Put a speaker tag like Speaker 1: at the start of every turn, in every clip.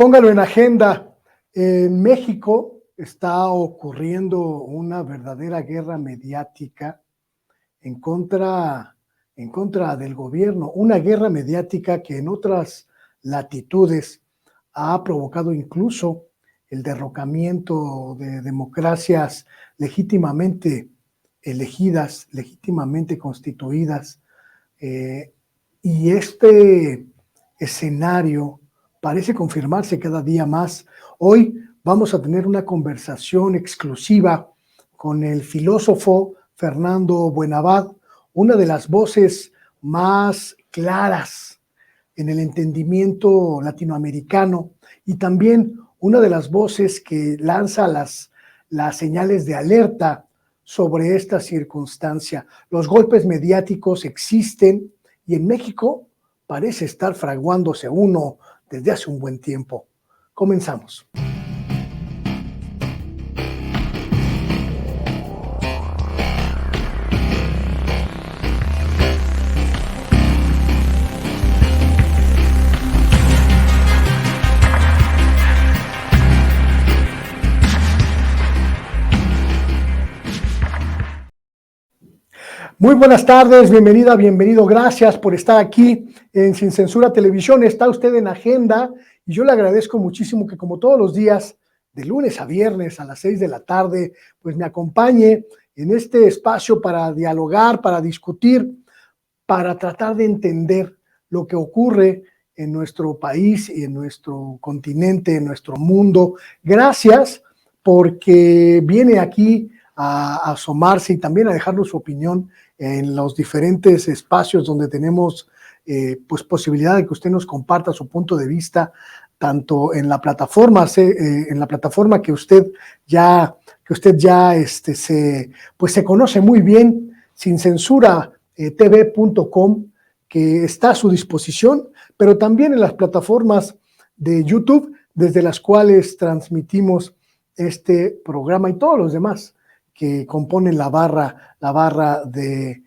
Speaker 1: Póngalo en agenda. En México está ocurriendo una verdadera guerra mediática en contra del gobierno, una guerra mediática que en otras latitudes ha provocado incluso el derrocamiento de democracias legítimamente elegidas, legítimamente constituidas, y este escenario parece confirmarse cada día más. Hoy vamos a tener una conversación exclusiva con el filósofo Fernando Buenabad, una de las voces más claras en el entendimiento latinoamericano y también una de las voces que lanza las señales de alerta sobre esta circunstancia. Los golpes mediáticos existen y en México parece estar fraguándose uno desde hace un buen tiempo. Comenzamos. Muy buenas tardes, bienvenida, bienvenido, gracias por estar aquí en Sin Censura Televisión. Está usted en agenda y yo le agradezco muchísimo que, como todos los días, de lunes a viernes a las 6 de la tarde, pues me acompañe en este espacio para dialogar, para discutir, para tratar de entender lo que ocurre en nuestro país y en nuestro continente, en nuestro mundo. Gracias porque viene aquí a asomarse y también a dejarnos su opinión en los diferentes espacios donde tenemos pues posibilidad de que usted nos comparta su punto de vista, tanto en la plataforma que usted ya se conoce muy bien, sincensuratv.com, que está a su disposición, pero también en las plataformas de YouTube, desde las cuales transmitimos este programa y todos los demás que componen la barra de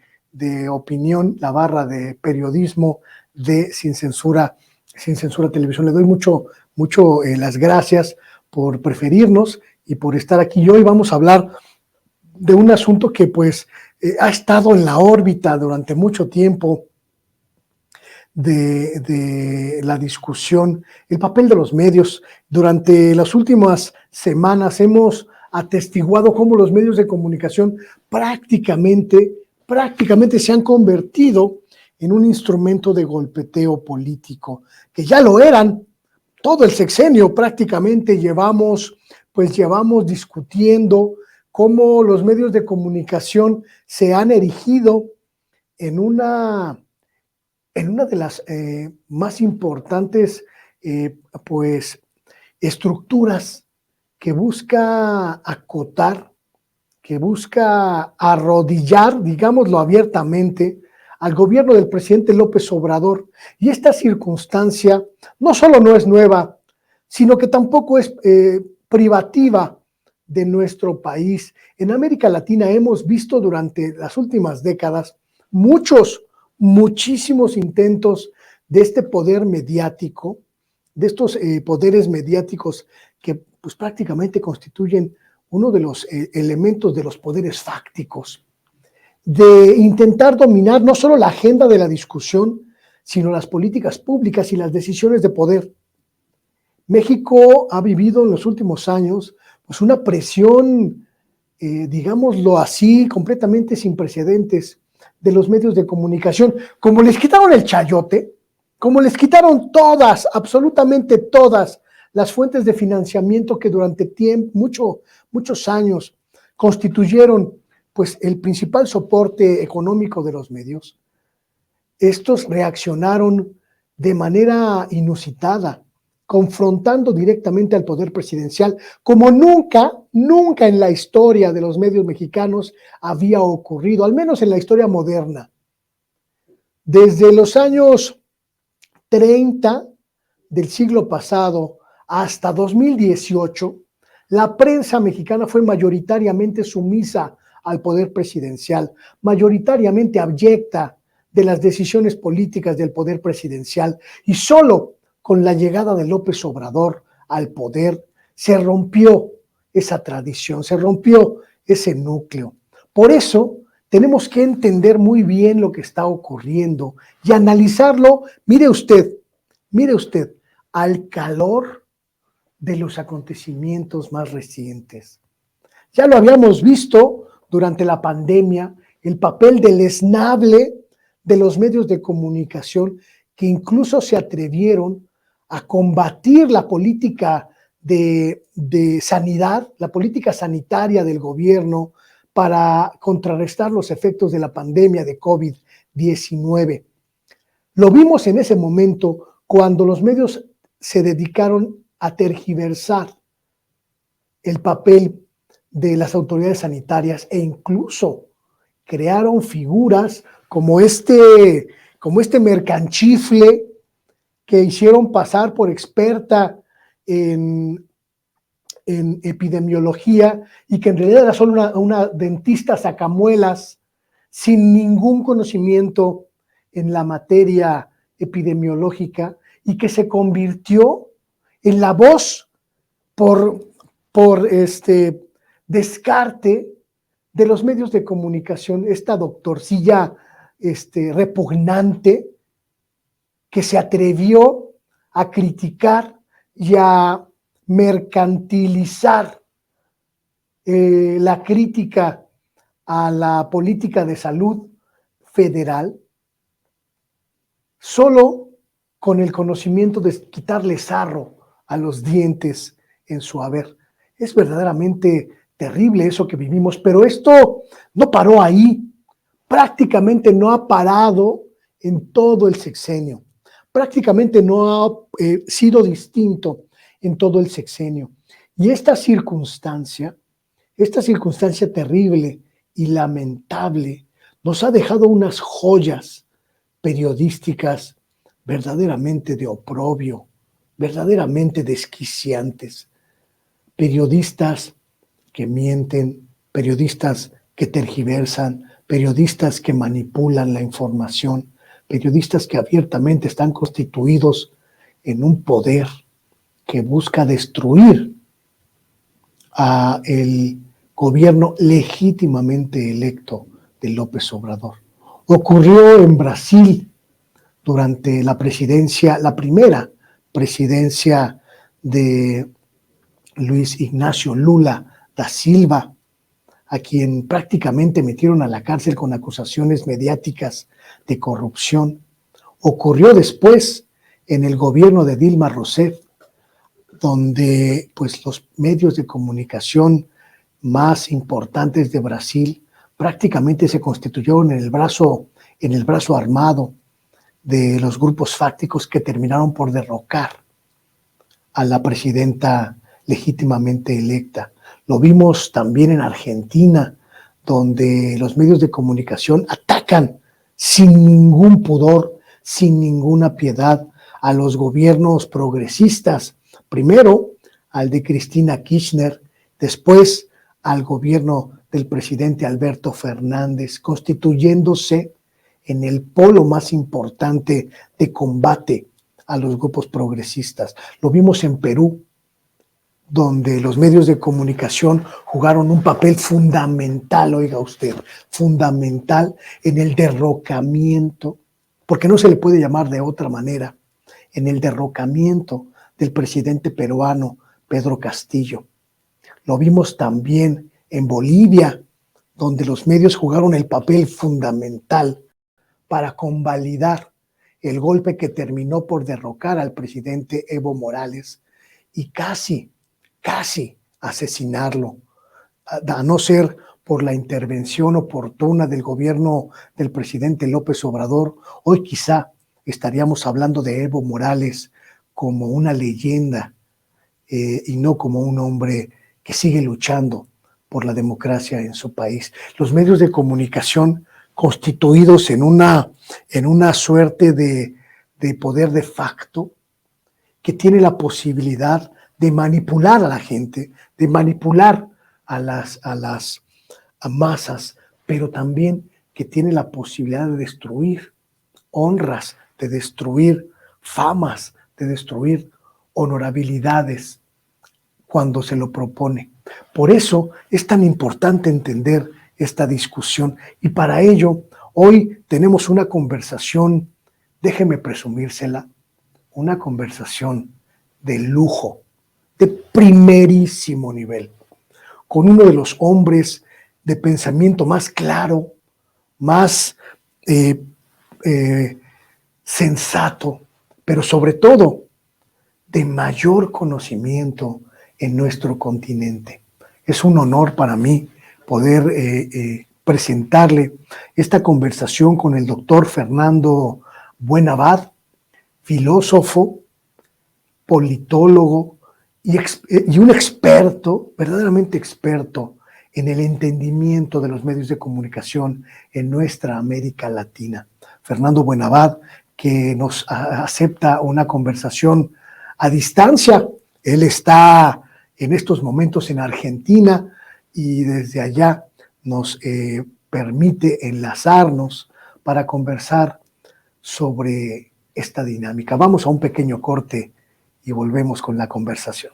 Speaker 1: opinión, la barra de periodismo de Sin Censura Televisión. Le doy mucho las gracias por preferirnos y por estar aquí. Y hoy vamos a hablar de un asunto que pues ha estado en la órbita durante mucho tiempo de la discusión, el papel de los medios. Durante las últimas semanas hemos atestiguado cómo los medios de comunicación prácticamente se han convertido en un instrumento de golpeteo político, que ya lo eran. Todo el sexenio prácticamente llevamos discutiendo cómo los medios de comunicación se han erigido en una de las más importantes estructuras que busca acotar, que busca arrodillar, digámoslo abiertamente, al gobierno del presidente López Obrador. Y esta circunstancia no solo no es nueva, sino que tampoco es privativa de nuestro país. En América Latina hemos visto durante las últimas décadas muchísimos intentos de este poder mediático, de estos poderes mediáticos que pues prácticamente constituyen uno de los elementos de los poderes fácticos, de intentar dominar no solo la agenda de la discusión, sino las políticas públicas y las decisiones de poder. México ha vivido en los últimos años pues una presión, digámoslo así, completamente sin precedentes de los medios de comunicación. Como les quitaron el chayote, como les quitaron absolutamente todas las fuentes de financiamiento que durante muchos años constituyeron pues el principal soporte económico de los medios, estos reaccionaron de manera inusitada, confrontando directamente al poder presidencial, como nunca en la historia de los medios mexicanos había ocurrido, al menos en la historia moderna. Desde los años 30 del siglo pasado hasta 2018, la prensa mexicana fue mayoritariamente sumisa al poder presidencial, mayoritariamente abyecta de las decisiones políticas del poder presidencial, y solo con la llegada de López Obrador, al poder, se rompió esa tradición, se rompió ese núcleo. Por eso tenemos que entender muy bien lo que está ocurriendo y analizarlo, mire usted, al calor de los acontecimientos más recientes. Ya lo habíamos visto durante la pandemia, el papel deleznable de los medios de comunicación que incluso se atrevieron a combatir la política de sanidad, la política sanitaria del gobierno para contrarrestar los efectos de la pandemia de COVID-19. Lo vimos en ese momento cuando los medios se dedicaron a tergiversar el papel de las autoridades sanitarias e incluso crearon figuras como este mercanchifle que hicieron pasar por experta en epidemiología y que en realidad era solo una dentista sacamuelas sin ningún conocimiento en la materia epidemiológica y que se convirtió en la voz por descarte de los medios de comunicación, esta doctorcilla repugnante que se atrevió a criticar y a mercantilizar la crítica a la política de salud federal solo con el conocimiento de quitarle sarro a los dientes en su haber. Es verdaderamente terrible eso que vivimos, pero esto no paró ahí, prácticamente no ha parado en todo el sexenio, prácticamente no ha sido distinto en todo el sexenio. Y esta circunstancia terrible y lamentable, nos ha dejado unas joyas periodísticas verdaderamente de oprobio, verdaderamente desquiciantes. Periodistas que mienten, periodistas que tergiversan, periodistas que manipulan la información, periodistas que abiertamente están constituidos en un poder que busca destruir a el gobierno legítimamente electo de López Obrador. Ocurrió en Brasil durante la primera presidencia de Luis Ignacio Lula da Silva, a quien prácticamente metieron a la cárcel con acusaciones mediáticas de corrupción. Ocurrió después en el gobierno de Dilma Rousseff, donde pues los medios de comunicación más importantes de Brasil prácticamente se constituyeron en el brazo armado de los grupos fácticos que terminaron por derrocar a la presidenta legítimamente electa. Lo vimos también en Argentina, donde los medios de comunicación atacan sin ningún pudor, sin ninguna piedad a los gobiernos progresistas, primero al de Cristina Kirchner, después al gobierno del presidente Alberto Fernández, constituyéndose en el polo más importante de combate a los grupos progresistas. Lo vimos en Perú, donde los medios de comunicación jugaron un papel fundamental, oiga usted, fundamental en el derrocamiento, porque no se le puede llamar de otra manera, en el derrocamiento del presidente peruano Pedro Castillo. Lo vimos también en Bolivia, donde los medios jugaron el papel fundamental para convalidar el golpe que terminó por derrocar al presidente Evo Morales y casi asesinarlo, a no ser por la intervención oportuna del gobierno del presidente López Obrador. Hoy quizá estaríamos hablando de Evo Morales como una leyenda y no como un hombre que sigue luchando por la democracia en su país. Los medios de comunicación constituidos en una suerte de poder de facto que tiene la posibilidad de manipular a la gente, de manipular a las masas, pero también que tiene la posibilidad de destruir honras, de destruir famas, de destruir honorabilidades cuando se lo propone. Por eso es tan importante entender esta discusión y para ello hoy tenemos una conversación, déjeme presumírsela, una conversación de lujo, de primerísimo nivel, con uno de los hombres de pensamiento más claro, más sensato, pero sobre todo de mayor conocimiento en nuestro continente. Es un honor para mí poder presentarle esta conversación con el doctor Fernando Buenabad, filósofo, politólogo y un experto, verdaderamente experto, en el entendimiento de los medios de comunicación en nuestra América Latina. Fernando Buenabad, que nos acepta una conversación a distancia. Él está en estos momentos en Argentina y desde allá nos permite enlazarnos para conversar sobre esta dinámica. Vamos a un pequeño corte y volvemos con la conversación.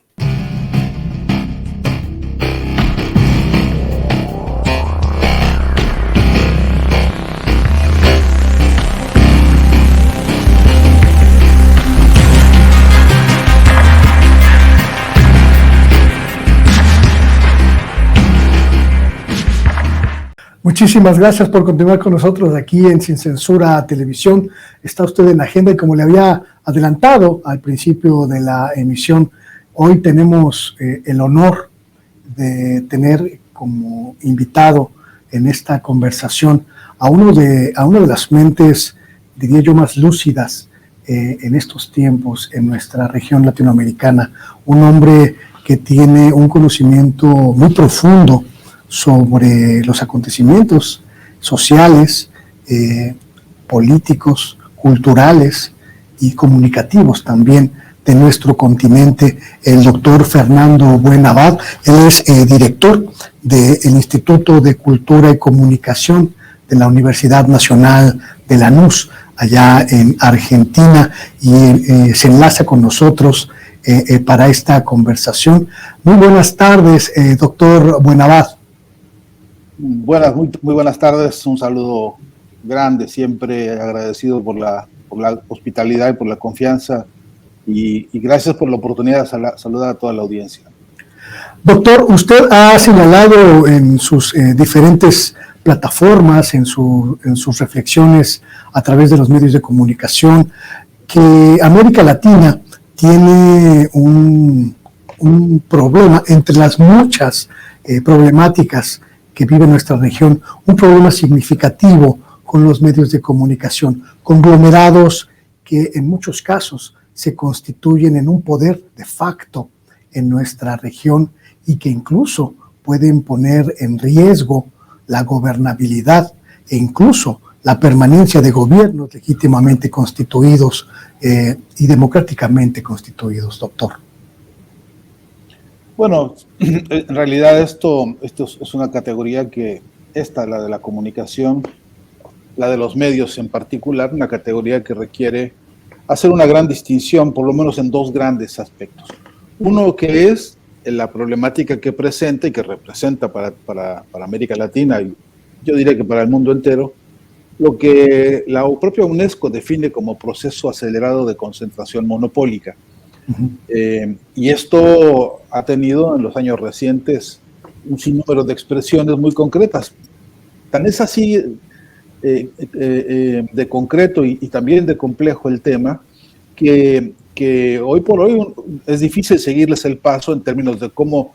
Speaker 1: Muchísimas gracias por continuar con nosotros aquí en Sin Censura Televisión. Está usted en la agenda y como le había adelantado al principio de la emisión, hoy tenemos el honor de tener como invitado en esta conversación a una de las mentes, diría yo, más lúcidas en estos tiempos en nuestra región latinoamericana. Un hombre que tiene un conocimiento muy profundo sobre los acontecimientos sociales, políticos, culturales y comunicativos también de nuestro continente, el doctor Fernando Buenabad. Él es director del Instituto de Cultura y Comunicación de la Universidad Nacional de Lanús, allá en Argentina, y se enlaza con nosotros para esta conversación. Muy buenas tardes, doctor Buenabad.
Speaker 2: Muy buenas tardes, un saludo grande, siempre agradecido por la hospitalidad y por la confianza y gracias por la oportunidad de saludar a toda la audiencia.
Speaker 1: Doctor, usted ha señalado en sus diferentes plataformas, en sus reflexiones a través de los medios de comunicación, que América Latina tiene un problema entre las muchas problemáticas que vive nuestra región, un problema significativo con los medios de comunicación, conglomerados que en muchos casos se constituyen en un poder de facto en nuestra región y que incluso pueden poner en riesgo la gobernabilidad e incluso la permanencia de gobiernos legítimamente constituidos y democráticamente constituidos, doctor.
Speaker 2: Bueno, en realidad esto es una categoría que la de la comunicación, la de los medios en particular, una categoría que requiere hacer una gran distinción, por lo menos en dos grandes aspectos. Uno que es la problemática que presenta y que representa para América Latina y yo diría que para el mundo entero, lo que la propia UNESCO define como proceso acelerado de concentración monopólica. Y esto ha tenido en los años recientes un sinnúmero de expresiones muy concretas. Tan es así de concreto y también de complejo el tema que hoy por hoy es difícil seguirles el paso en términos de cómo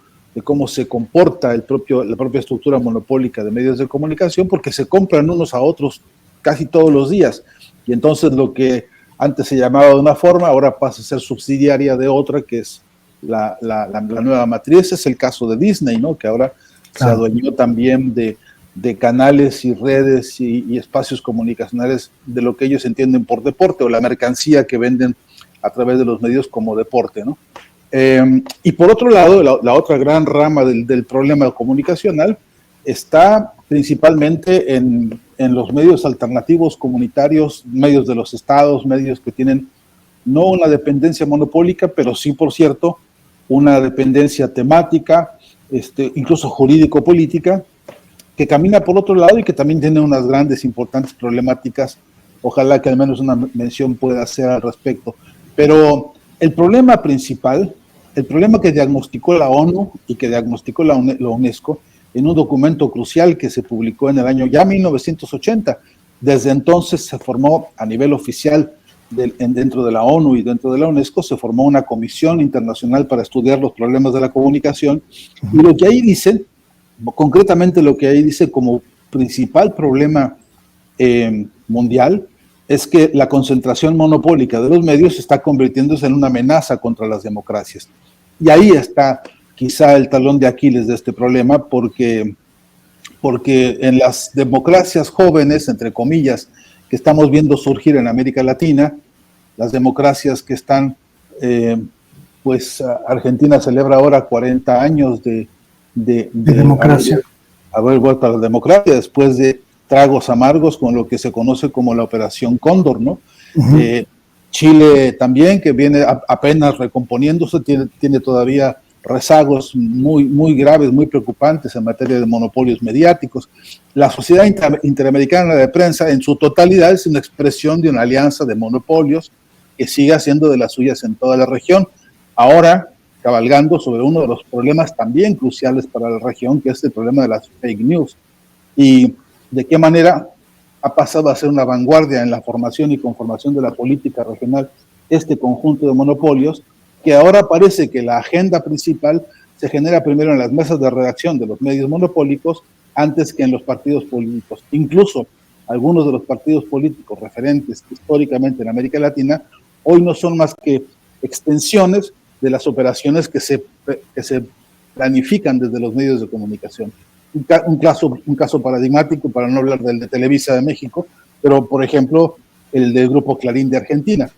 Speaker 2: se comporta la propia estructura monopólica de medios de comunicación, porque se compran unos a otros casi todos los días. Y entonces lo que antes se llamaba de una forma, ahora pasa a ser subsidiaria de otra, que es la nueva matriz. Es el caso de Disney, ¿no? Que ahora se adueñó también de canales y redes y espacios comunicacionales de lo que ellos entienden por deporte o la mercancía que venden a través de los medios como deporte, ¿no? Y por otro lado, la otra gran rama del problema comunicacional está principalmente en los medios alternativos comunitarios, medios de los estados, medios que tienen no una dependencia monopólica, pero sí, por cierto, una dependencia temática, incluso jurídico-política, que camina por otro lado y que también tiene unas grandes, importantes problemáticas. Ojalá que al menos una mención pueda hacer al respecto. Pero el problema principal, el problema que diagnosticó la ONU y que diagnosticó la UNESCO en un documento crucial que se publicó en el año ya 1980, desde entonces se formó a nivel oficial dentro de la ONU y dentro de la UNESCO, se formó una comisión internacional para estudiar los problemas de la comunicación, y lo que ahí dice, concretamente lo que ahí dice como principal problema mundial, es que la concentración monopólica de los medios está convirtiéndose en una amenaza contra las democracias. Y ahí está quizá el talón de Aquiles de este problema, porque en las democracias jóvenes, entre comillas, que estamos viendo surgir en América Latina, las democracias que están, pues Argentina celebra ahora 40 años de
Speaker 1: democracia.
Speaker 2: Haber vuelto a la democracia después de tragos amargos con lo que se conoce como la Operación Cóndor, ¿no? Chile también, que viene apenas recomponiéndose, tiene todavía rezagos muy graves, muy preocupantes en materia de monopolios mediáticos. La Sociedad Interamericana de Prensa en su totalidad es una expresión de una alianza de monopolios que sigue haciendo de las suyas en toda la región. Ahora, cabalgando sobre uno de los problemas también cruciales para la región, que es el problema de las fake news. Y de qué manera ha pasado a ser una vanguardia en la formación y conformación de la política regional este conjunto de monopolios, que ahora parece que la agenda principal se genera primero en las mesas de redacción de los medios monopólicos antes que en los partidos políticos. Incluso algunos de los partidos políticos referentes históricamente en América Latina hoy no son más que extensiones de las operaciones que se planifican desde los medios de comunicación. Un caso paradigmático, para no hablar del de Televisa de México, pero por ejemplo el del Grupo Clarín de Argentina,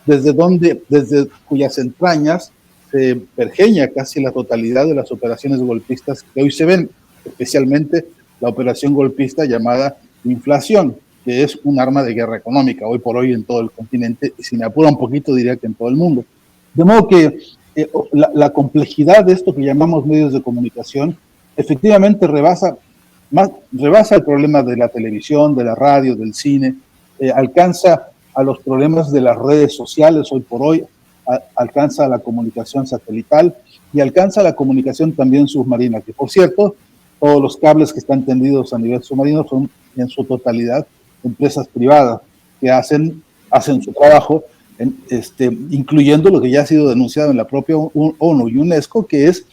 Speaker 2: desde cuyas entrañas se pergeña casi la totalidad de las operaciones golpistas que hoy se ven, especialmente la operación golpista llamada inflación, que es un arma de guerra económica hoy por hoy en todo el continente, y si me apura un poquito diría que en todo el mundo. De modo que la complejidad de esto que llamamos medios de comunicación efectivamente rebasa el problema de la televisión, de la radio, del cine, alcanza a los problemas de las redes sociales hoy por hoy, alcanza a la comunicación satelital y alcanza a la comunicación también submarina, que por cierto, todos los cables que están tendidos a nivel submarino son en su totalidad empresas privadas que hacen su trabajo, incluyendo lo que ya ha sido denunciado en la propia ONU y UNESCO, que es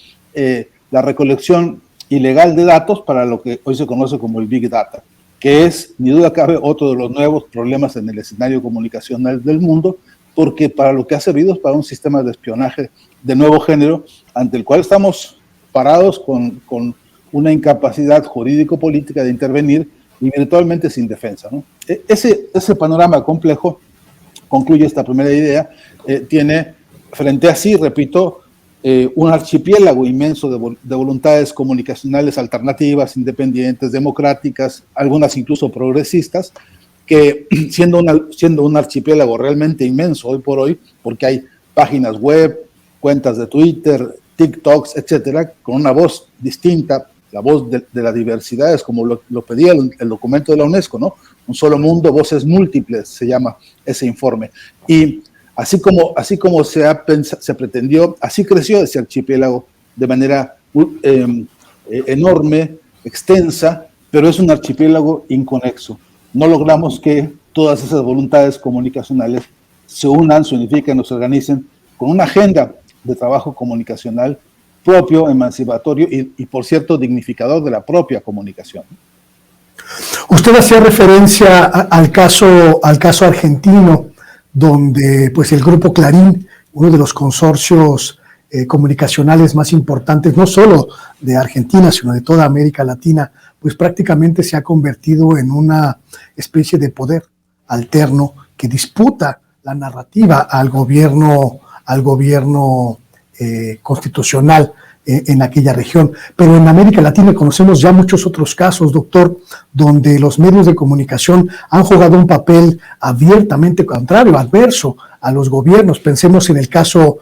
Speaker 2: la recolección ilegal de datos para lo que hoy se conoce como el Big Data, que es, ni duda cabe, otro de los nuevos problemas en el escenario comunicacional del mundo, porque para lo que ha servido es para un sistema de espionaje de nuevo género, ante el cual estamos parados con una incapacidad jurídico-política de intervenir y virtualmente sin defensa, ¿no? Ese panorama complejo, concluye esta primera idea, tiene frente a sí, repito, un archipiélago inmenso de voluntades comunicacionales alternativas, independientes, democráticas, algunas incluso progresistas, que siendo un archipiélago realmente inmenso hoy por hoy, porque hay páginas web, cuentas de Twitter, TikToks, etcétera, con una voz distinta, la voz de las diversidades, como lo pedía el documento de la UNESCO, ¿no? Un solo mundo, voces múltiples, se llama ese informe. Y así como se pretendió, así creció ese archipiélago de manera enorme, extensa, pero es un archipiélago inconexo. No logramos que todas esas voluntades comunicacionales se unan, se unifiquen o se organicen con una agenda de trabajo comunicacional propio, emancipatorio y por cierto, dignificador de la propia comunicación.
Speaker 1: Usted hacía referencia al caso argentino, donde pues el Grupo Clarín, uno de los consorcios comunicacionales más importantes, no solo de Argentina, sino de toda América Latina, pues prácticamente se ha convertido en una especie de poder alterno que disputa la narrativa al gobierno constitucional en aquella región. Pero en América Latina conocemos ya muchos otros casos, doctor, donde los medios de comunicación han jugado un papel abiertamente contrario, adverso a los gobiernos. Pensemos en el caso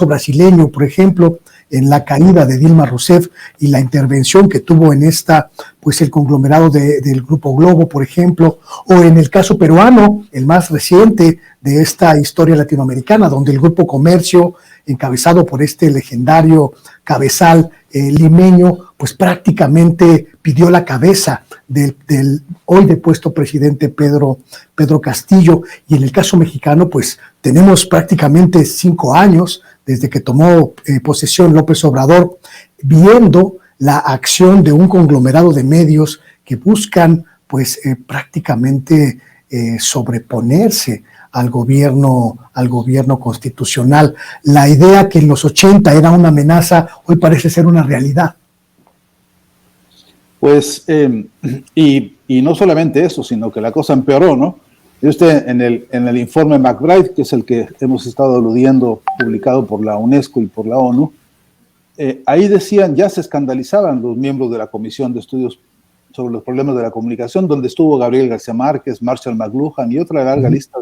Speaker 1: brasileño, por ejemplo, en la caída de Dilma Rousseff y la intervención que tuvo en esta, pues el conglomerado del Grupo Globo, por ejemplo, o en el caso peruano, el más reciente de esta historia latinoamericana, donde el Grupo Comercio, encabezado por este legendario cabezal limeño, pues prácticamente pidió la cabeza del hoy depuesto presidente Pedro Castillo. Y en el caso mexicano, pues tenemos prácticamente 5 años desde que tomó posesión López Obrador, viendo la acción de un conglomerado de medios que buscan pues prácticamente sobreponerse al gobierno constitucional. La idea que en los 80 era una amenaza, hoy parece ser una realidad.
Speaker 2: Pues, y no solamente eso, sino que la cosa empeoró, ¿no? Y usted en el informe McBride, que es el que hemos estado aludiendo, publicado por la UNESCO y por la ONU, ahí decían, ya se escandalizaban los miembros de la Comisión de Estudios sobre los Problemas de la Comunicación, donde estuvo Gabriel García Márquez, Marshall McLuhan y otra larga lista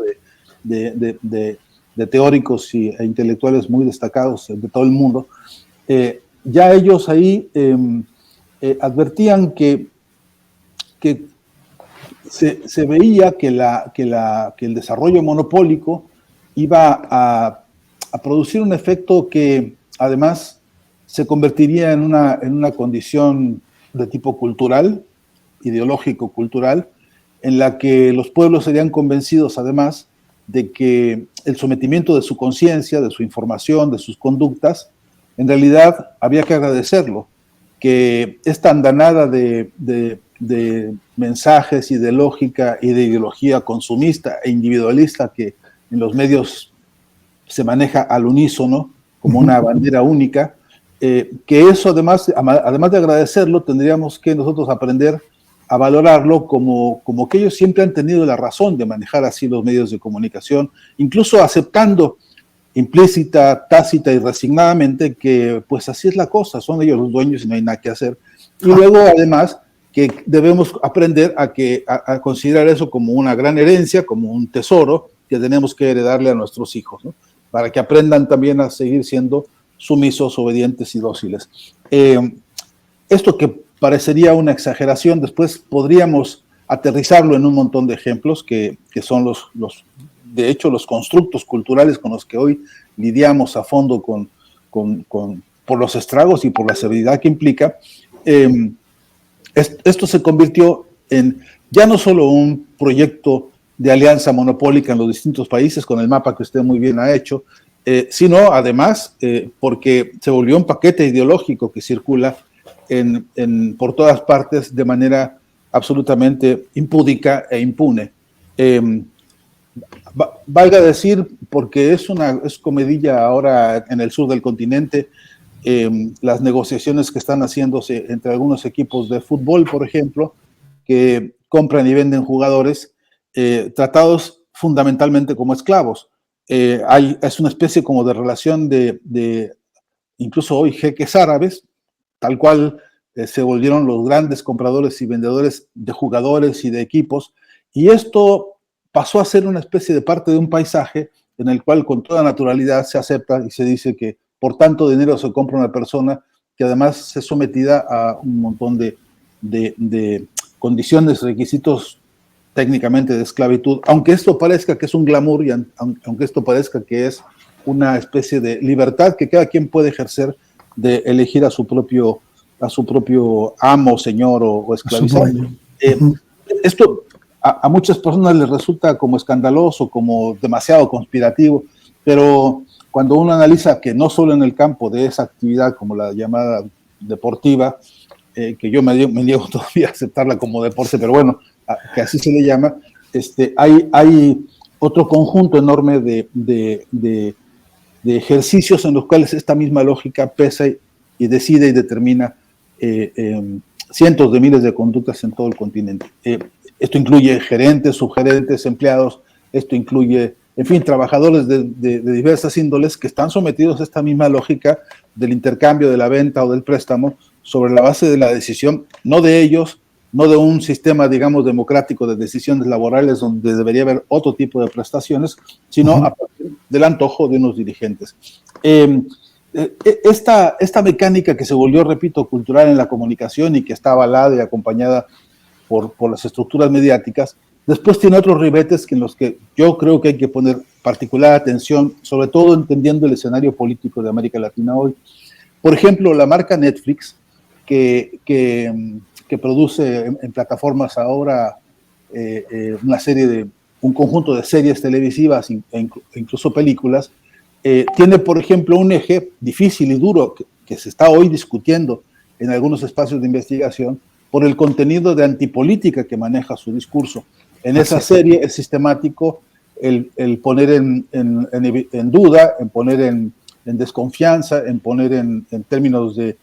Speaker 2: de teóricos e intelectuales muy destacados de todo el mundo. Ya ellos ahí advertían que se veía que el desarrollo monopólico iba a producir un efecto que además se convertiría en una condición de tipo cultural, ideológico-cultural, en la que los pueblos serían convencidos además de que el sometimiento de su conciencia, de su información, de sus conductas, en realidad había que agradecerlo, que esta andanada de mensajes y de lógica y de ideología consumista e individualista que en los medios se maneja al unísono como una bandera única, que eso además de agradecerlo, tendríamos que nosotros aprender a valorarlo como que ellos siempre han tenido la razón de manejar así los medios de comunicación, incluso aceptando implícita, tácita y resignadamente que pues así es la cosa, son ellos los dueños y no hay nada que hacer. Y luego además que debemos aprender a considerar eso como una gran herencia, como un tesoro que tenemos que heredarle a nuestros hijos, ¿no? Para que aprendan también a seguir siendo sumisos, obedientes y dóciles. Esto que parecería una exageración, después podríamos aterrizarlo en un montón de ejemplos que son de hecho, los constructos culturales con los que hoy lidiamos a fondo por los estragos y por la severidad que implica. Esto se convirtió en ya no solo un proyecto de alianza monopólica en los distintos países, con el mapa que usted muy bien ha hecho, sino además porque se volvió un paquete ideológico que circula por todas partes de manera absolutamente impúdica e impune. Valga decir, porque es comedilla ahora en el sur del continente, las negociaciones que están haciéndose entre algunos equipos de fútbol, por ejemplo, que compran y venden jugadores tratados fundamentalmente como esclavos. Es una especie como de relación de incluso hoy jeques árabes, tal cual se volvieron los grandes compradores y vendedores de jugadores y de equipos, y esto pasó a ser una especie de parte de un paisaje en el cual con toda naturalidad se acepta y se dice que por tanto dinero se compra una persona que además es sometida a un montón de condiciones, requisitos técnicamente de esclavitud, aunque esto parezca que es un glamour y aunque esto parezca que es una especie de libertad que cada quien puede ejercer de elegir a su propio amo, señor o esclavizado. Esto a muchas personas les resulta como escandaloso, como demasiado conspirativo, pero cuando uno analiza que no solo en el campo de esa actividad como la llamada deportiva, que yo me niego todavía a aceptarla como deporte, pero bueno, que así se le llama, hay otro conjunto enorme de ejercicios en los cuales esta misma lógica pesa y decide y determina cientos de miles de conductas en todo el continente. Esto incluye gerentes, subgerentes, empleados, esto incluye en fin, trabajadores de diversas índoles que están sometidos a esta misma lógica del intercambio, de la venta o del préstamo sobre la base de la decisión, no de ellos, no de un sistema, digamos, democrático de decisiones laborales donde debería haber otro tipo de prestaciones, sino a partir del antojo de unos dirigentes. Esta mecánica que se volvió, repito, cultural en la comunicación y que está avalada y acompañada por las estructuras mediáticas, después tiene otros ribetes en los que yo creo que hay que poner particular atención, sobre todo entendiendo el escenario político de América Latina hoy. Por ejemplo, la marca Netflix, que produce en plataformas ahora un conjunto de series televisivas e incluso películas, tiene, por ejemplo, un eje difícil y duro que se está hoy discutiendo en algunos espacios de investigación por el contenido de antipolítica que maneja su discurso. En esa serie es sistemático el poner en duda, en poner en desconfianza, en poner en términos de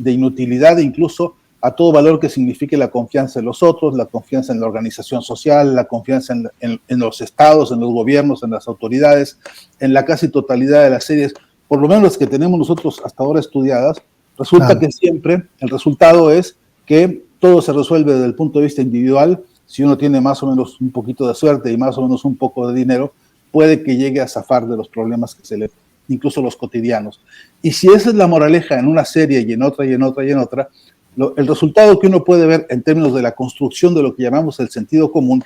Speaker 2: inutilidad incluso a todo valor que signifique la confianza en los otros, la confianza en la organización social, la confianza en los estados, en los gobiernos, en las autoridades, en la casi totalidad de las series, por lo menos las que tenemos nosotros hasta ahora estudiadas. Resulta que siempre el resultado es que todo se resuelve desde el punto de vista individual. Si uno tiene más o menos un poquito de suerte y más o menos un poco de dinero, puede que llegue a zafar de los problemas que se le, incluso los cotidianos. Y si esa es la moraleja en una serie y en otra y en otra y en otra, el resultado que uno puede ver en términos de la construcción de lo que llamamos el sentido común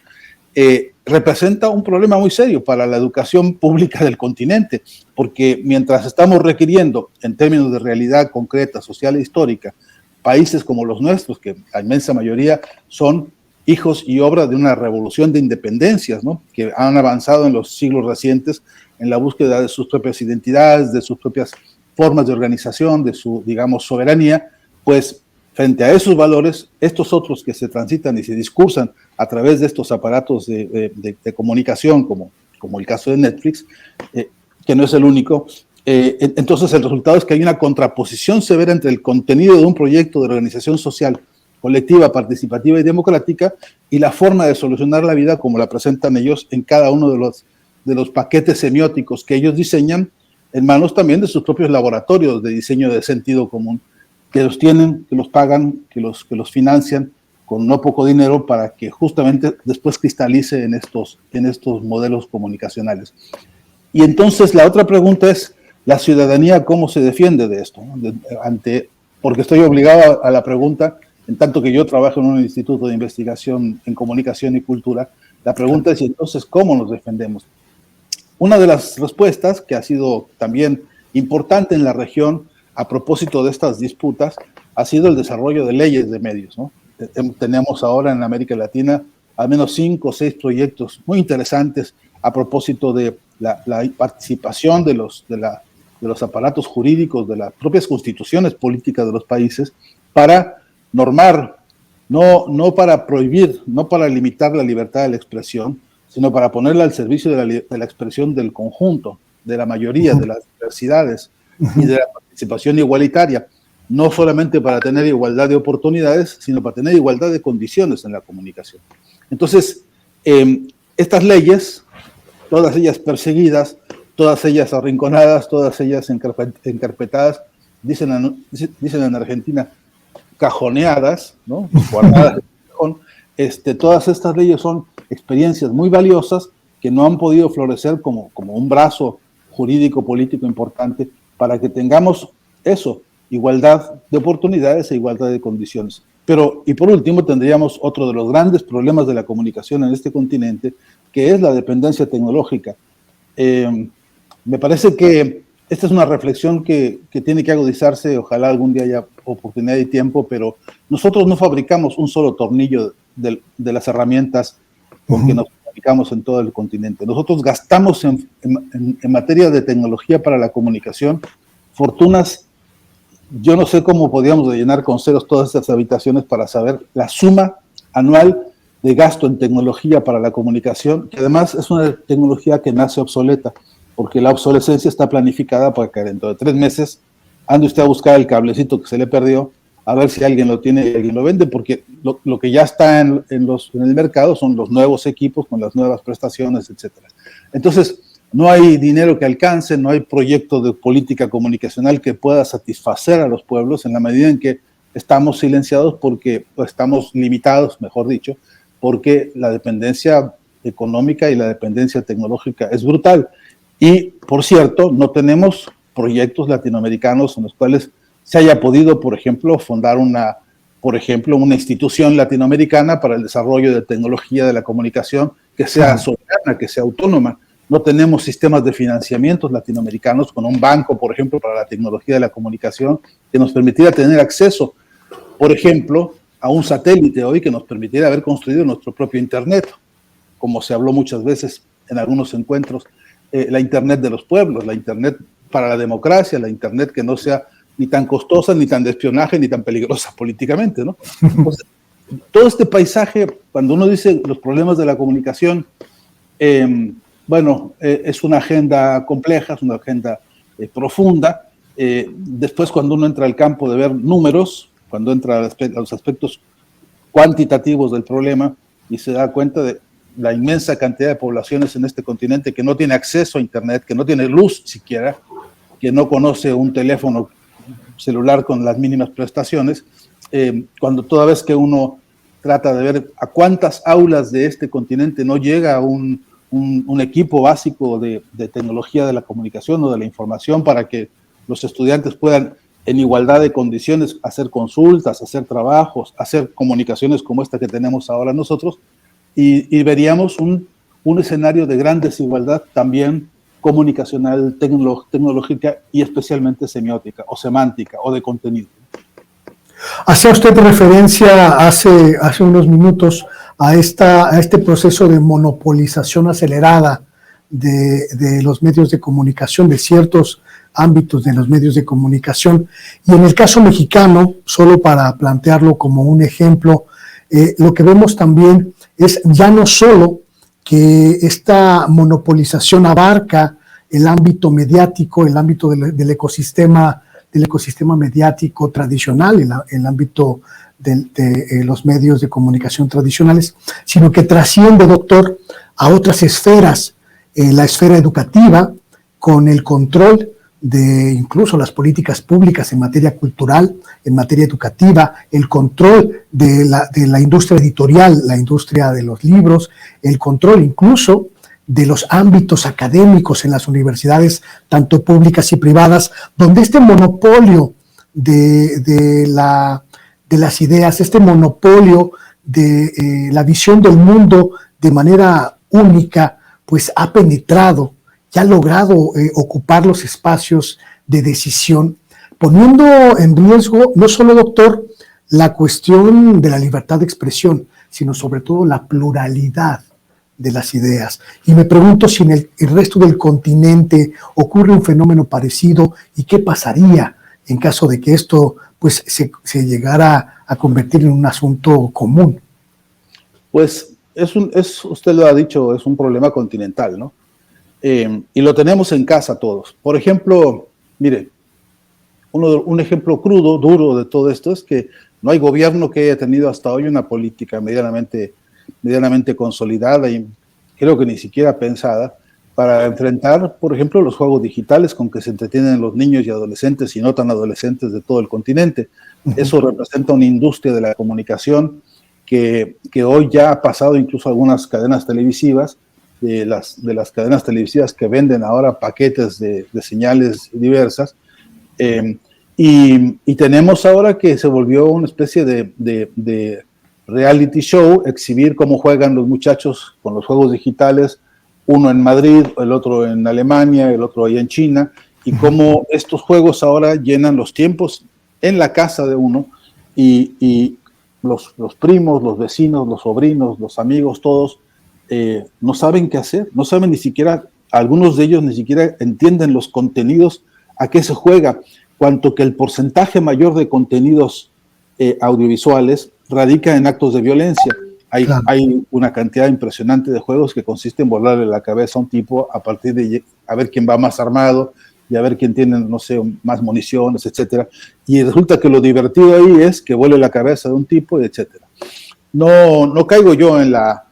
Speaker 2: representa un problema muy serio para la educación pública del continente, porque mientras estamos requiriendo, en términos de realidad concreta, social e histórica, países como los nuestros, que la inmensa mayoría son hijos y obra de una revolución de independencias, ¿no?, que han avanzado en los siglos recientes en la búsqueda de sus propias identidades, de sus propias formas de organización, de su, digamos, soberanía, pues frente a esos valores, estos otros que se transitan y se discursan a través de estos aparatos de comunicación, como el caso de Netflix, que no es el único, entonces el resultado es que hay una contraposición severa entre el contenido de un proyecto de organización social colectiva, participativa y democrática y la forma de solucionar la vida como la presentan ellos en cada uno de los paquetes semióticos que ellos diseñan en manos también de sus propios laboratorios de diseño de sentido común, que los tienen, que los pagan, que los financian con no poco dinero para que justamente después cristalice en estos modelos comunicacionales. Y entonces la otra pregunta es, ¿la ciudadanía cómo se defiende de esto? Porque estoy obligado a la pregunta, en tanto que yo trabajo en un instituto de investigación en comunicación y cultura, la pregunta es entonces, ¿cómo nos defendemos? Una de las respuestas que ha sido también importante en la región a propósito de estas disputas ha sido el desarrollo de leyes de medios, ¿no? Tenemos ahora en América Latina al menos 5 o 6 proyectos muy interesantes a propósito de la participación de los aparatos jurídicos, de las propias constituciones políticas de los países para normar, no para prohibir, no para limitar la libertad de la expresión, sino para ponerla al servicio de la expresión del conjunto, de la mayoría, de las diversidades y de la participación igualitaria, no solamente para tener igualdad de oportunidades, sino para tener igualdad de condiciones en la comunicación. Entonces, estas leyes, todas ellas perseguidas, todas ellas arrinconadas, todas ellas encarpetadas, dicen en Argentina, cajoneadas, ¿no?, guardadas en el cajón. Todas estas leyes son experiencias muy valiosas que no han podido florecer como un brazo jurídico político importante para que tengamos eso, igualdad de oportunidades e igualdad de condiciones. Pero, y por último, tendríamos otro de los grandes problemas de la comunicación en este continente, que es la dependencia tecnológica. Me parece que esta es una reflexión que tiene que agudizarse, ojalá algún día haya oportunidad y tiempo, pero nosotros no fabricamos un solo tornillo de las herramientas con que nos comunicamos en todo el continente. Nosotros gastamos en materia de tecnología para la comunicación fortunas. Yo no sé cómo podíamos llenar con ceros todas estas habitaciones para saber la suma anual de gasto en tecnología para la comunicación, que además es una tecnología que nace obsoleta, porque la obsolescencia está planificada para que dentro de 3 meses ande usted a buscar el cablecito que se le perdió, a ver si alguien lo tiene y alguien lo vende, porque lo que ya está en el mercado son los nuevos equipos con las nuevas prestaciones, etcétera. Entonces, no hay dinero que alcance, no hay proyecto de política comunicacional que pueda satisfacer a los pueblos en la medida en que estamos silenciados porque, o estamos limitados, mejor dicho, porque la dependencia económica y la dependencia tecnológica es brutal. Y, por cierto, no tenemos proyectos latinoamericanos en los cuales se haya podido, por ejemplo, fundar una institución latinoamericana para el desarrollo de tecnología de la comunicación que sea soberana, que sea autónoma. No tenemos sistemas de financiamientos latinoamericanos con un banco, por ejemplo, para la tecnología de la comunicación que nos permitiera tener acceso, por ejemplo, a un satélite hoy que nos permitiera haber construido nuestro propio Internet, como se habló muchas veces en algunos encuentros, la Internet de los pueblos, la Internet para la democracia, la Internet que no sea ni tan costosa, ni tan de espionaje, ni tan peligrosa políticamente, ¿no? Entonces, todo este paisaje, cuando uno dice los problemas de la comunicación, es una agenda compleja, es una agenda profunda. Después, cuando uno entra al campo de ver números, cuando entra a los aspectos cuantitativos del problema y se da cuenta de la inmensa cantidad de poblaciones en este continente que no tiene acceso a Internet, que no tiene luz siquiera, que no conoce un teléfono celular con las mínimas prestaciones, cuando toda vez que uno trata de ver a cuántas aulas de este continente no llega un equipo básico de tecnología de la comunicación o de la información para que los estudiantes puedan en igualdad de condiciones hacer consultas, hacer trabajos, hacer comunicaciones como esta que tenemos ahora nosotros, y veríamos un escenario de gran desigualdad también comunicacional, tecnológica y especialmente semiótica o semántica o de contenido.
Speaker 1: Hacía usted referencia hace unos minutos a este proceso de monopolización acelerada de los medios de comunicación, de ciertos ámbitos de los medios de comunicación. Y en el caso mexicano, solo para plantearlo como un ejemplo, lo que vemos también es ya no solo que esta monopolización abarca el ámbito mediático, el ámbito del ecosistema mediático tradicional, el ámbito de los medios de comunicación tradicionales, sino que trasciende, doctor, a otras esferas, la esfera educativa, con el control de incluso las políticas públicas en materia cultural, en materia educativa, el control de la industria editorial, la industria de los libros, el control incluso de los ámbitos académicos en las universidades, tanto públicas y privadas, donde este monopolio de las ideas, este monopolio de la visión del mundo de manera única, pues ha penetrado y ha logrado ocupar los espacios de decisión, poniendo en riesgo no solo, doctor, la cuestión de la libertad de expresión, sino sobre todo la pluralidad de las ideas. Y me pregunto si en el resto del continente ocurre un fenómeno parecido y qué pasaría en caso de que esto pues se llegara a convertir en un asunto común.
Speaker 2: Pues usted lo ha dicho, es un problema continental, ¿no? Y lo tenemos en casa todos. Por ejemplo, mire, un ejemplo crudo, duro de todo esto es que no hay gobierno que haya tenido hasta hoy una política medianamente consolidada y creo que ni siquiera pensada para enfrentar, por ejemplo, los juegos digitales con que se entretienen los niños y adolescentes y no tan adolescentes de todo el continente. Eso representa una industria de la comunicación que hoy ya ha pasado incluso a algunas cadenas televisivas, de las cadenas televisivas que venden ahora paquetes de señales diversas, y tenemos ahora que se volvió una especie de reality show, exhibir cómo juegan los muchachos con los juegos digitales, uno en Madrid, el otro en Alemania, el otro allá en China, y cómo estos juegos ahora llenan los tiempos en la casa de uno, y los primos, los vecinos, los sobrinos, los amigos, todos, no saben qué hacer, no saben ni siquiera, algunos de ellos ni siquiera entienden los contenidos a qué se juega, cuanto que el porcentaje mayor de contenidos audiovisuales radica en actos de violencia. Hay una cantidad impresionante de juegos que consiste en volarle la cabeza a un tipo a partir de a ver quién va más armado, y a ver quién tiene, no sé, más municiones, etcétera. Y resulta que lo divertido ahí es que vuele la cabeza de un tipo, etcétera. No caigo yo en la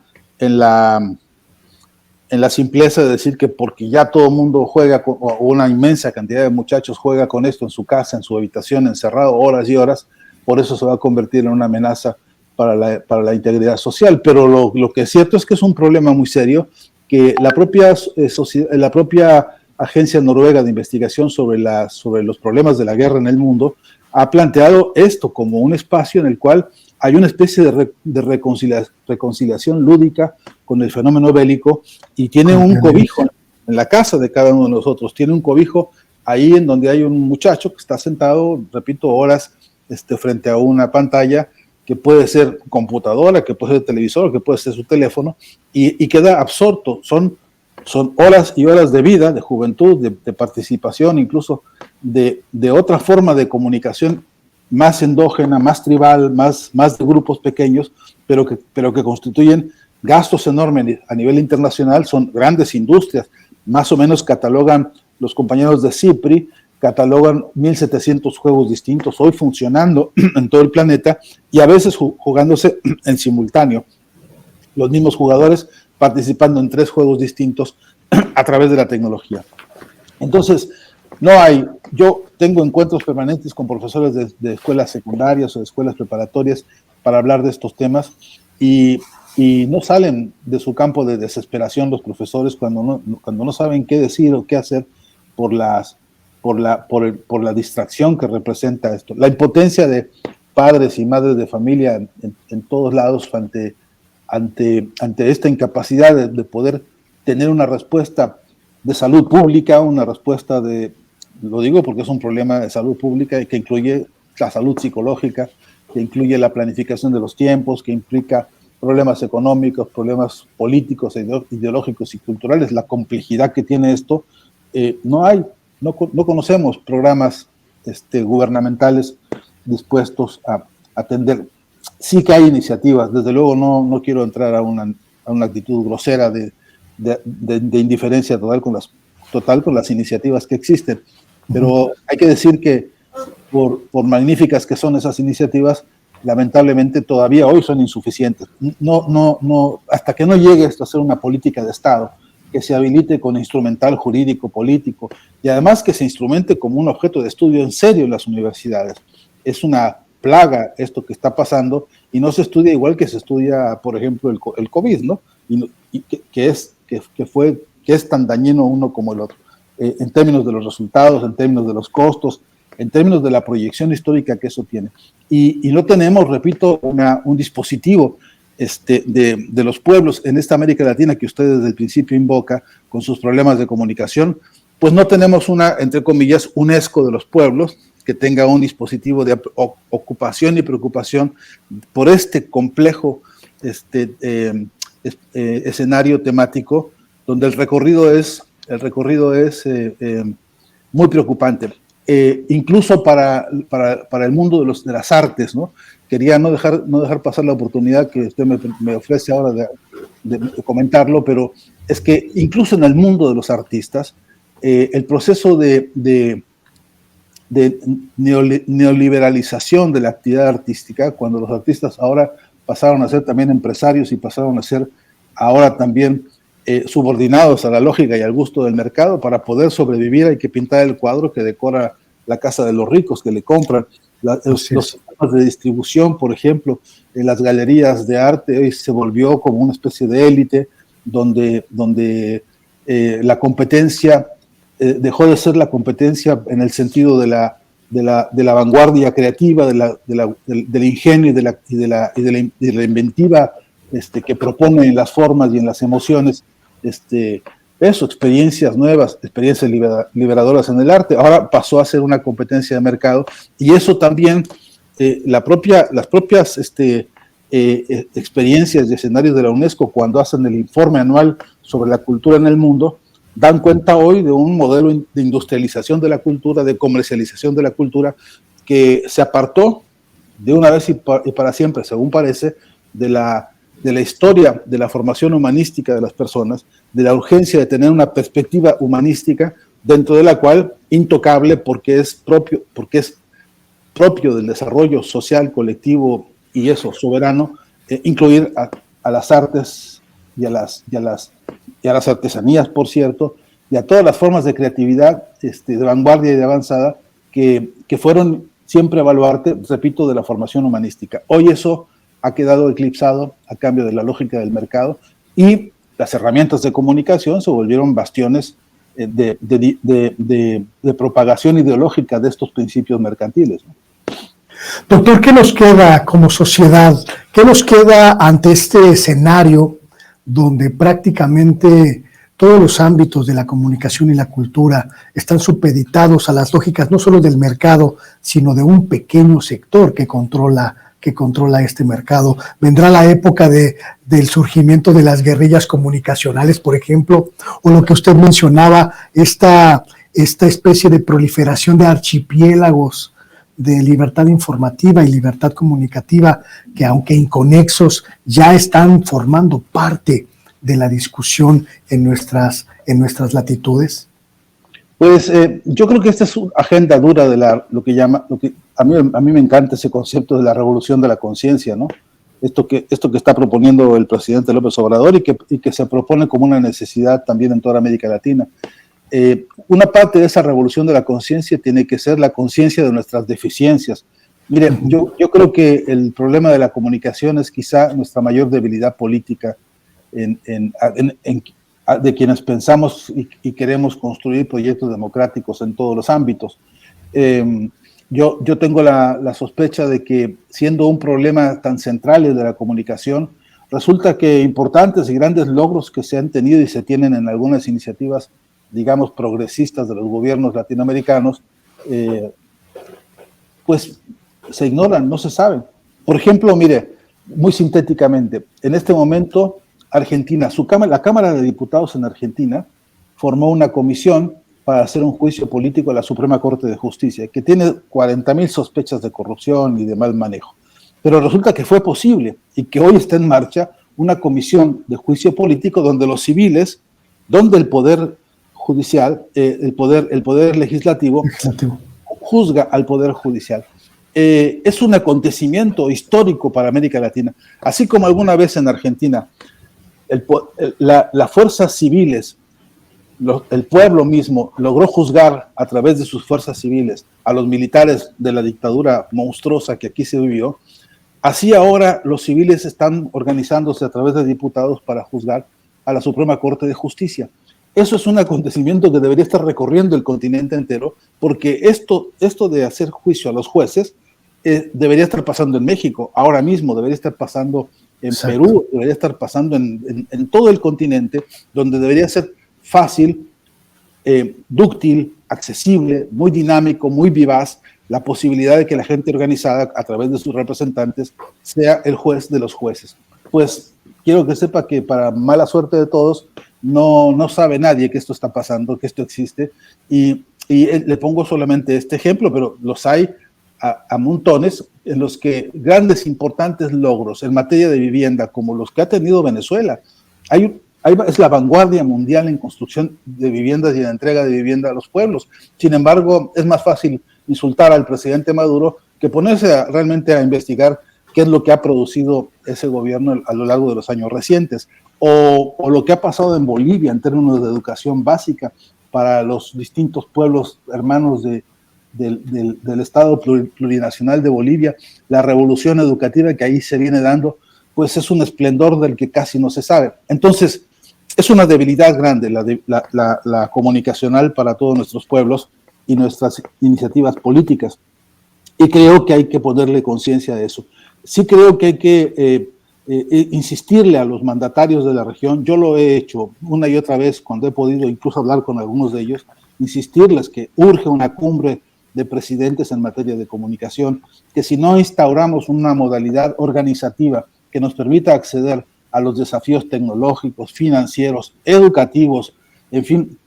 Speaker 2: simpleza de decir que porque ya todo el mundo juega, o una inmensa cantidad de muchachos juega con esto en su casa, en su habitación, encerrado horas y horas, por eso se va a convertir en una amenaza para la integridad social. Pero lo que es cierto es que es un problema muy serio, que la propia Agencia Noruega de Investigación sobre los problemas de la guerra en el mundo ha planteado esto como un espacio en el cual hay una especie de reconciliación lúdica con el fenómeno bélico, y tiene un cobijo en la casa de cada uno de nosotros, tiene un cobijo ahí en donde hay un muchacho que está sentado, repito, horas frente a una pantalla que puede ser computadora, que puede ser televisor, que puede ser su teléfono, y queda absorto. Son horas y horas de vida, de juventud, de participación, incluso de otra forma de comunicación más endógena, más tribal, más de grupos pequeños, pero que constituyen gastos enormes a nivel internacional. Son grandes industrias. Más o menos catalogan los compañeros de CIPRI, catalogan 1.700 juegos distintos hoy funcionando en todo el planeta, y a veces jugándose en simultáneo. Los mismos jugadores participando en 3 juegos distintos a través de la tecnología. Entonces, yo tengo encuentros permanentes con profesores de escuelas secundarias o de escuelas preparatorias para hablar de estos temas, y no salen de su campo de desesperación los profesores cuando no saben qué decir o qué hacer por la distracción que representa esto. La impotencia de padres y madres de familia en todos lados ante esta incapacidad de poder tener una respuesta de salud pública, una respuesta lo digo porque es un problema de salud pública que incluye la salud psicológica, que incluye la planificación de los tiempos, que implica problemas económicos, problemas políticos, ideológicos y culturales. La complejidad que tiene esto, no conocemos programas gubernamentales dispuestos a atender. Sí que hay iniciativas, desde luego no quiero entrar a una actitud grosera de indiferencia total con las iniciativas que existen, pero hay que decir que por magníficas que son esas iniciativas, lamentablemente todavía hoy son insuficientes. Hasta que no llegue esto a ser una política de Estado, que se habilite con instrumental jurídico, político, y además que se instrumente como un objeto de estudio en serio en las universidades. Es una plaga esto que está pasando, y no se estudia igual que se estudia, por ejemplo, el COVID, ¿no? Y que es tan dañino uno como el otro, en términos de los resultados, en términos de los costos, en términos de la proyección histórica que eso tiene. Y no tenemos, repito, un dispositivo de los pueblos en esta América Latina que usted desde el principio invoca, con sus problemas de comunicación. Pues no tenemos entre comillas, UNESCO de los pueblos, que tenga un dispositivo de ocupación y preocupación por este complejo escenario temático, donde el recorrido es muy preocupante, incluso para el mundo de las artes, ¿no? Quería no dejar pasar la oportunidad que usted me ofrece ahora de comentarlo, pero es que incluso en el mundo de los artistas, el proceso de neoliberalización de la actividad artística, cuando los artistas ahora pasaron a ser también empresarios y pasaron a ser ahora también subordinados a la lógica y al gusto del mercado. Para poder sobrevivir hay que pintar el cuadro que decora la casa de los ricos, que le compran. Los sistemas de distribución, por ejemplo, en las galerías de arte hoy se volvió como una especie de élite donde la competencia dejó de ser la competencia en el sentido de la vanguardia creativa, del ingenio y de la inventiva que propone en las formas y en las emociones, experiencias nuevas, experiencias liberadoras en el arte. Ahora pasó a ser una competencia de mercado, y eso también, las propias experiencias y escenarios de la UNESCO, cuando hacen el informe anual sobre la cultura en el mundo, dan cuenta hoy de un modelo de industrialización de la cultura, de comercialización de la cultura, que se apartó de una vez y para siempre, según parece, de la historia de la formación humanística de las personas, de la urgencia de tener una perspectiva humanística dentro de la cual, intocable porque es propio del desarrollo social, colectivo y eso, soberano, incluir a las artes y a las artesanías, por cierto, y a todas las formas de creatividad de vanguardia y de avanzada que fueron siempre baluarte, repito, de la formación humanística. Hoy eso ha quedado eclipsado a cambio de la lógica del mercado y las herramientas de comunicación se volvieron bastiones de propagación ideológica de estos principios mercantiles, ¿no?
Speaker 1: Doctor, ¿qué nos queda como sociedad? ¿Qué nos queda ante este escenario donde prácticamente todos los ámbitos de la comunicación y la cultura están supeditados a las lógicas no solo del mercado, sino de un pequeño sector que controla este mercado? ¿Vendrá la época del surgimiento de las guerrillas comunicacionales, por ejemplo, o lo que usted mencionaba, esta especie de proliferación de archipiélagos de libertad informativa y libertad comunicativa que, aunque inconexos, ya están formando parte de la discusión en nuestras latitudes?
Speaker 2: Pues yo creo que esta es una agenda dura de lo que a mí me encanta ese concepto de la revolución de la conciencia, ¿no? Esto que está proponiendo el presidente López Obrador y que se propone como una necesidad también en toda América Latina. Una parte de esa revolución de la conciencia tiene que ser la conciencia de nuestras deficiencias. Miren, yo creo que el problema de la comunicación es quizá nuestra mayor debilidad política de quienes pensamos y queremos construir proyectos democráticos en todos los ámbitos. Yo tengo la sospecha de que, siendo un problema tan central de la comunicación, resulta que importantes y grandes logros que se han tenido y se tienen en algunas iniciativas, digamos, progresistas de los gobiernos latinoamericanos, pues se ignoran, no se saben. Por ejemplo, mire, muy sintéticamente, en este momento Argentina, la Cámara de Diputados en Argentina formó una comisión para hacer un juicio político a la Suprema Corte de Justicia, que tiene 40.000 sospechas de corrupción y de mal manejo. Pero resulta que fue posible y que hoy está en marcha una comisión de juicio político donde los civiles, donde el poder judicial, el poder legislativo juzga al poder judicial. Es un acontecimiento histórico para América Latina. Así como alguna vez en Argentina las fuerzas civiles, el pueblo mismo logró juzgar a través de sus fuerzas civiles a los militares de la dictadura monstruosa que aquí se vivió, así ahora los civiles están organizándose a través de diputados para juzgar a la Suprema Corte de Justicia. Eso es un acontecimiento que debería estar recorriendo el continente entero, porque esto de hacer juicio a los jueces debería estar pasando en México, ahora mismo debería estar pasando en
Speaker 1: Exacto.
Speaker 2: Perú, debería estar pasando en todo el continente, donde debería ser fácil, dúctil, accesible, muy dinámico, muy vivaz, la posibilidad de que la gente organizada, a través de sus representantes, sea el juez de los jueces. Pues quiero que sepa que, para mala suerte de todos, no sabe nadie que esto está pasando, que esto existe, y le pongo solamente este ejemplo, pero los hay a montones, en los que grandes, importantes logros en materia de vivienda, como los que ha tenido Venezuela, es la vanguardia mundial en construcción de viviendas y en entrega de vivienda a los pueblos. Sin embargo, es más fácil insultar al presidente Maduro que ponerse realmente a investigar qué es lo que ha producido ese gobierno a lo largo de los años recientes, o lo que ha pasado en Bolivia en términos de educación básica para los distintos pueblos hermanos del Estado plurinacional de Bolivia. La revolución educativa que ahí se viene dando, pues es un esplendor del que casi no se sabe. Entonces, es una debilidad grande la comunicacional para todos nuestros pueblos y nuestras iniciativas políticas. Y creo que hay que ponerle conciencia de eso. Sí creo que hay que insistirle a los mandatarios de la región. Yo lo he hecho una y otra vez cuando he podido incluso hablar con algunos de ellos, insistirles que urge una cumbre de presidentes en materia de comunicación, que si no instauramos una modalidad organizativa que nos permita acceder a los desafíos tecnológicos, financieros, educativos, en fin,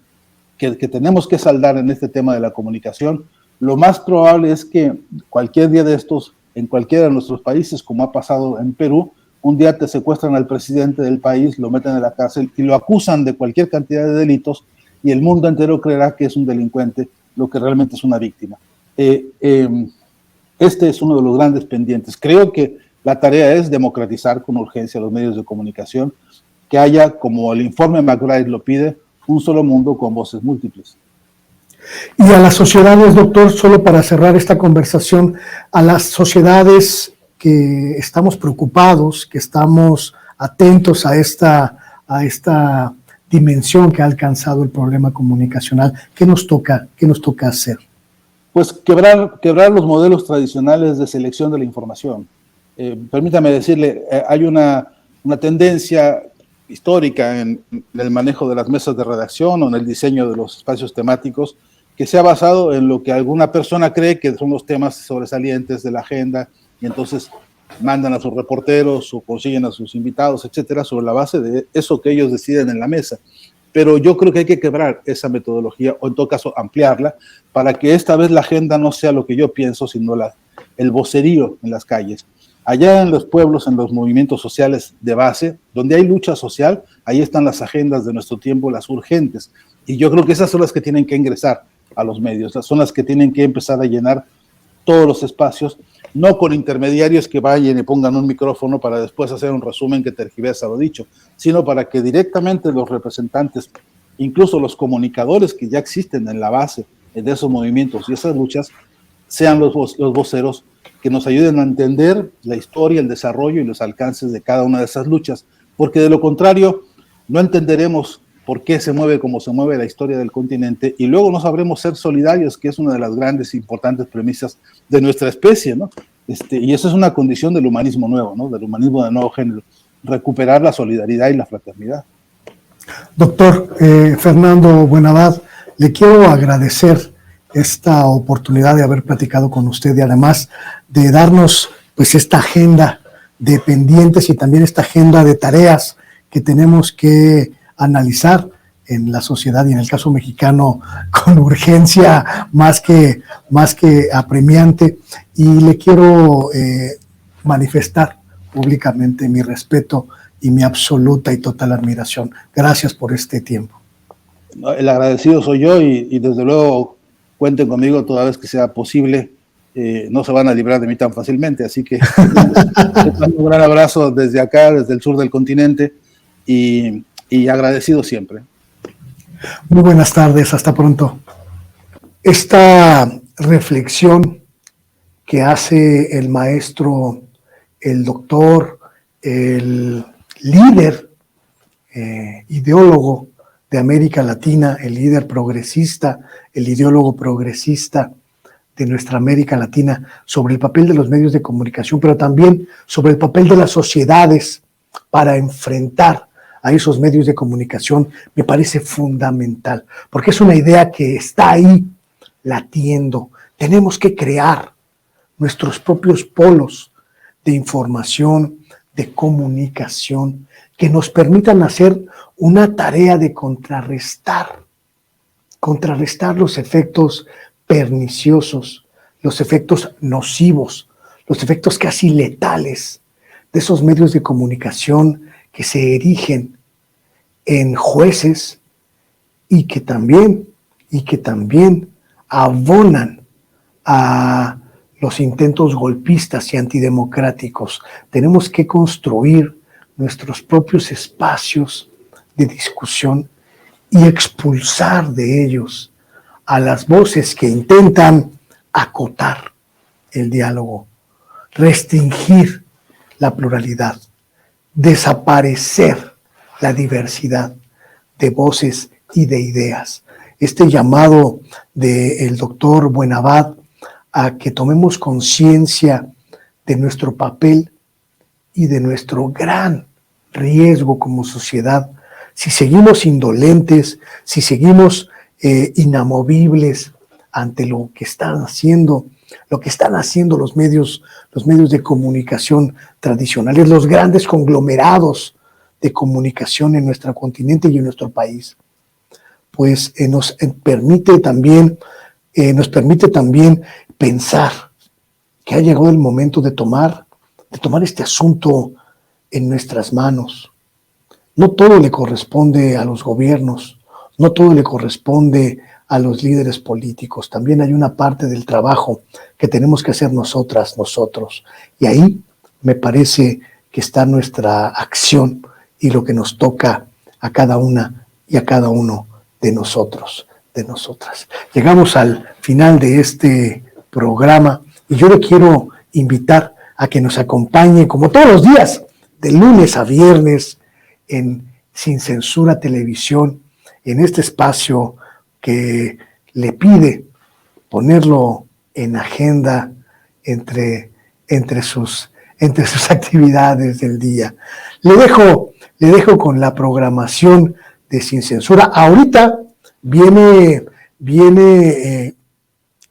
Speaker 2: que tenemos que saldar en este tema de la comunicación, lo más probable es que cualquier día de estos, en cualquiera de nuestros países, como ha pasado en Perú, un día te secuestran al presidente del país, lo meten en la cárcel y lo acusan de cualquier cantidad de delitos, y el mundo entero creerá que es un delincuente, lo que realmente es una víctima. Este es uno de los grandes pendientes. Creo que la tarea es democratizar con urgencia los medios de comunicación, que haya, como el informe McBride lo pide, un solo mundo con voces múltiples.
Speaker 1: Y a las sociedades, doctor, solo para cerrar esta conversación, a las sociedades que estamos preocupados, que estamos atentos a esta dimensión que ha alcanzado el problema comunicacional, ¿qué nos toca hacer?
Speaker 2: Pues quebrar los modelos tradicionales de selección de la información. Permítame decirle, hay una tendencia histórica en el manejo de las mesas de redacción o en el diseño de los espacios temáticos que se ha basado en lo que alguna persona cree que son los temas sobresalientes de la agenda, y entonces mandan a sus reporteros o consiguen a sus invitados, etcétera, sobre la base de eso que ellos deciden en la mesa. Pero yo creo que hay que quebrar esa metodología, o en todo caso ampliarla, para que esta vez la agenda no sea lo que yo pienso, sino el vocerío en las calles. Allá en los pueblos, en los movimientos sociales de base, donde hay lucha social, ahí están las agendas de nuestro tiempo, las urgentes. Y yo creo que esas son las que tienen que ingresar a los medios, son las que tienen que empezar a llenar todos los espacios, no con intermediarios que vayan y pongan un micrófono para después hacer un resumen que tergiversa lo dicho, sino para que directamente los representantes, incluso los comunicadores que ya existen en la base de esos movimientos y esas luchas, sean los voceros que nos ayuden a entender la historia, el desarrollo y los alcances de cada una de esas luchas, porque de lo contrario no entenderemos por qué se mueve como se mueve la historia del continente, y luego no sabremos ser solidarios, que es una de las grandes e importantes premisas de nuestra especie, ¿no? Y eso es una condición del humanismo nuevo, ¿no? Del humanismo de nuevo género, recuperar la solidaridad y la fraternidad.
Speaker 1: Doctor Fernando Buenabad, le quiero agradecer esta oportunidad de haber platicado con usted y además de darnos pues esta agenda de pendientes y también esta agenda de tareas que tenemos que analizar en la sociedad y en el caso mexicano con urgencia más que apremiante, y le quiero manifestar públicamente mi respeto y mi absoluta y total admiración. Gracias por este tiempo.
Speaker 2: El agradecido soy yo y desde luego cuenten conmigo toda vez que sea posible. No se van a librar de mí tan fácilmente, así que un gran abrazo desde acá, desde el sur del continente, y agradecido siempre.
Speaker 1: Muy buenas tardes, hasta pronto. Esta reflexión que hace el maestro, el doctor, el líder ideólogo de América Latina, el líder progresista, el ideólogo progresista de nuestra América Latina, sobre el papel de los medios de comunicación, pero también sobre el papel de las sociedades para enfrentar a esos medios de comunicación, me parece fundamental, porque es una idea que está ahí latiendo. Tenemos que crear nuestros propios polos de información, de comunicación, que nos permitan hacer una tarea de contrarrestar los efectos perniciosos, los efectos nocivos, los efectos casi letales de esos medios de comunicación que se erigen en jueces y que también abonan a los intentos golpistas y antidemocráticos. Tenemos que construir nuestros propios espacios de discusión y expulsar de ellos a las voces que intentan acotar el diálogo, restringir la pluralidad, desaparecer la diversidad de voces y de ideas. Este llamado del doctor Buenabad a que tomemos conciencia de nuestro papel y de nuestro gran riesgo como sociedad, si seguimos indolentes, si seguimos inamovibles ante lo que están haciendo los medios de comunicación tradicionales, los grandes conglomerados de comunicación en nuestro continente y en nuestro país, pues nos permite también pensar que ha llegado el momento de tomar este asunto en nuestras manos. No todo le corresponde a los gobiernos, No todo le corresponde a los líderes políticos. También hay una parte del trabajo que tenemos que hacer nosotros. Y ahí me parece que está nuestra acción y lo que nos toca a cada una y a cada uno de nosotros, de nosotras. Llegamos al final de este programa y yo le quiero invitar a que nos acompañe, como todos los días, de lunes a viernes, en Sin Censura Televisión, en este espacio que le pide ponerlo en agenda entre sus actividades del día. Le dejo con la programación de Sin Censura. Ahorita viene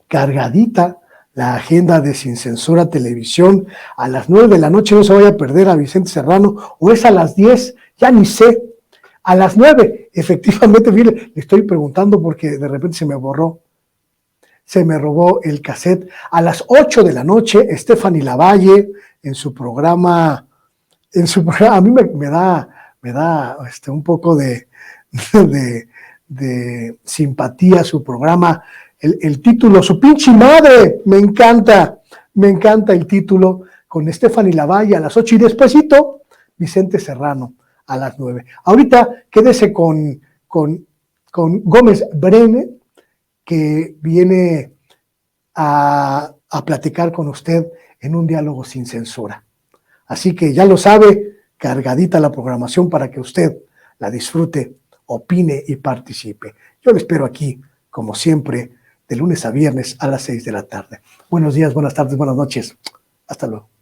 Speaker 1: cargadita la agenda de Sin Censura Televisión. A las 9 de la noche no se vaya a perder a Vicente Serrano, o es a las 10, ya ni sé. A las 9, efectivamente, mire, le estoy preguntando porque de repente se me robó el cassette. A las 8 de la noche, Stephanie Lavalle, en su programa, a mí me da un poco de simpatía su programa, el título, Su pinche madre, me encanta el título, con Stephanie Lavalle a las 8 y despuesito Vicente Serrano a las 9. Ahorita quédese con Gómez Brené, que viene a platicar con usted en un diálogo sin censura. Así que ya lo sabe, cargadita la programación para que usted la disfrute, opine y participe. Yo lo espero aquí, como siempre, de lunes a viernes a las 6 de la tarde. Buenos días, buenas tardes, buenas noches. Hasta luego.